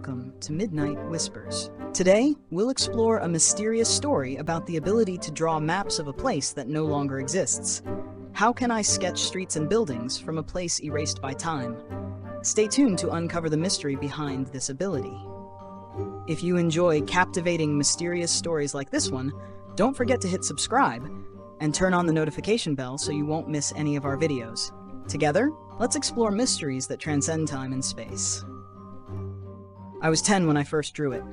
welcome to Midnight Whispers. Today, we'll explore a mysterious story about the ability to draw maps of a place that no longer exists. How can I sketch streets and buildings from a place erased by time? Stay tuned to uncover the mystery behind this ability. If you enjoy captivating, mysterious stories like this one, don't forget to hit subscribe and turn on the notification bell so you won't miss any of our videos. Together, let's explore mysteries that transcend time and space. I was 10 when I first drew it.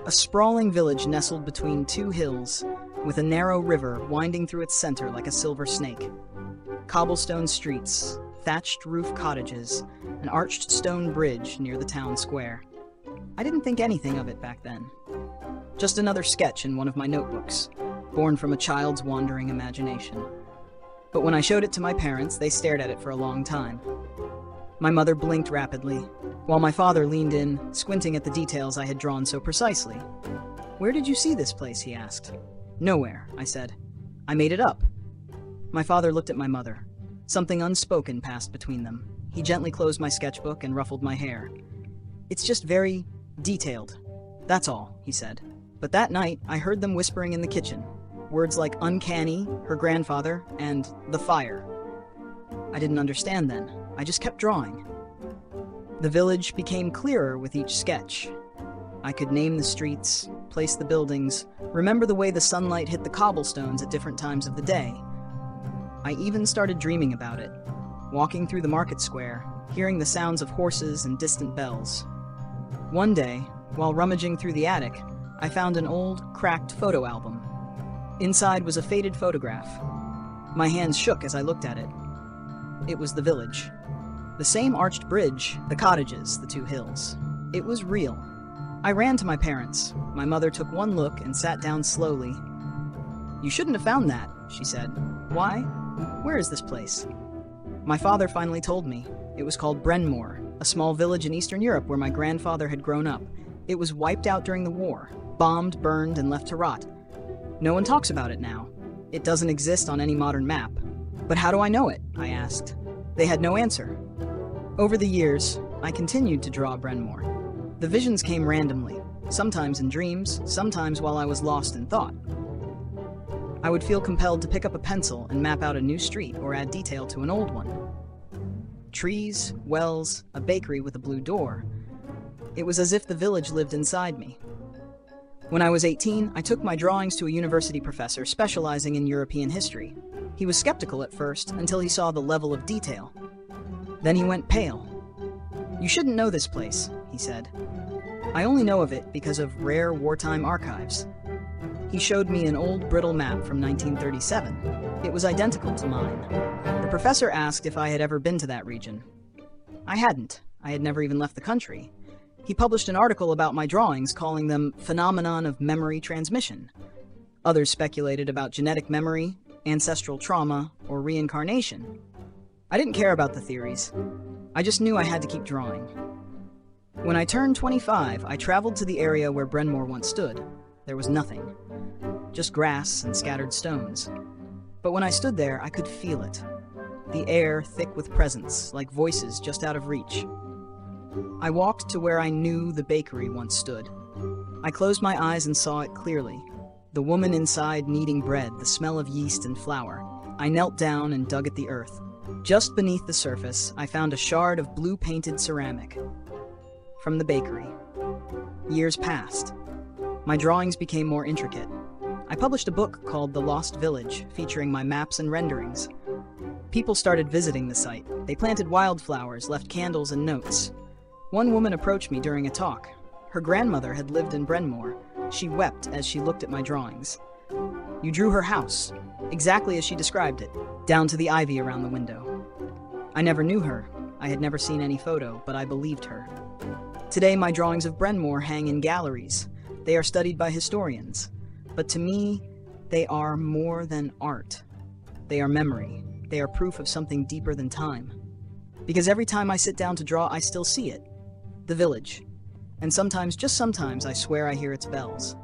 A sprawling village nestled between two hills, with a narrow river winding through its center like a silver snake. Cobblestone streets, thatched roof cottages, an arched stone bridge near the town square. I didn't think anything of it back then. Just another sketch in one of my notebooks, born from a child's wandering imagination. But when I showed it to my parents, they stared at it for a long time. My mother blinked rapidly, while my father leaned in, squinting at the details I had drawn so precisely. "Where did you see this place?" he asked. "Nowhere," I said. "I made it up." My father looked at my mother. Something unspoken passed between them. He gently closed my sketchbook and ruffled my hair. "It's just very detailed. That's all," he said. But that night, I heard them whispering in the kitchen. Words like uncanny, her grandfather, and the fire. I didn't understand then. I just kept drawing. The village became clearer with each sketch. I could name the streets, place the buildings, remember the way the sunlight hit the cobblestones at different times of the day. I even started dreaming about it, walking through the market square, hearing the sounds of horses and distant bells. One day, while rummaging through the attic, I found an old, cracked photo album. Inside was a faded photograph. My hands shook as I looked at it. It was the village. The same arched bridge, the cottages, the two hills. It was real. I ran to my parents. My mother took one look and sat down slowly. "You shouldn't have found that," she said. "Why? Where is this place?" My father finally told me. It was called Brenmore, a small village in Eastern Europe where my grandfather had grown up. It was wiped out during the war, bombed, burned, and left to rot. No one talks about it now. It doesn't exist on any modern map. "But how do I know it?" I asked. They had no answer. Over the years, I continued to draw Brenmore. The visions came randomly, sometimes in dreams, sometimes while I was lost in thought. I would feel compelled to pick up a pencil and map out a new street or add detail to an old one. Trees, wells, a bakery with a blue door. It was as if the village lived inside me. When I was 18, I took my drawings to a university professor specializing in European history. He was skeptical at first until he saw the level of detail. Then he went pale. "You shouldn't know this place," he said. "I only know of it because of rare wartime archives." He showed me an old brittle map from 1937. It was identical to mine. The professor asked if I had ever been to that region. I hadn't. I had never even left the country. He published an article about my drawings calling them phenomenon of memory transmission. Others speculated about genetic memory, ancestral trauma, or reincarnation. I didn't care about the theories. I just knew I had to keep drawing. When I turned 25, I traveled to the area where Brenmore once stood. There was nothing. Just grass and scattered stones. But when I stood there, I could feel it. The air thick with presence, like voices just out of reach. I walked to where I knew the bakery once stood. I closed my eyes and saw it clearly. The woman inside kneading bread, the smell of yeast and flour. I knelt down and dug at the earth. Just beneath the surface, I found a shard of blue-painted ceramic. From the bakery. Years passed. My drawings became more intricate. I published a book called The Lost Village, featuring my maps and renderings. People started visiting the site. They planted wildflowers, left candles and notes. One woman approached me during a talk. Her grandmother had lived in Brenmore. She wept as she looked at my drawings. "You drew her house, exactly as she described it, down to the ivy around the window." I never knew her. I had never seen any photo, but I believed her. Today, my drawings of Brenmore hang in galleries. They are studied by historians. But to me, they are more than art. They are memory. They are proof of something deeper than time. Because every time I sit down to draw, I still see it. The village. And sometimes, just sometimes, I swear I hear its bells.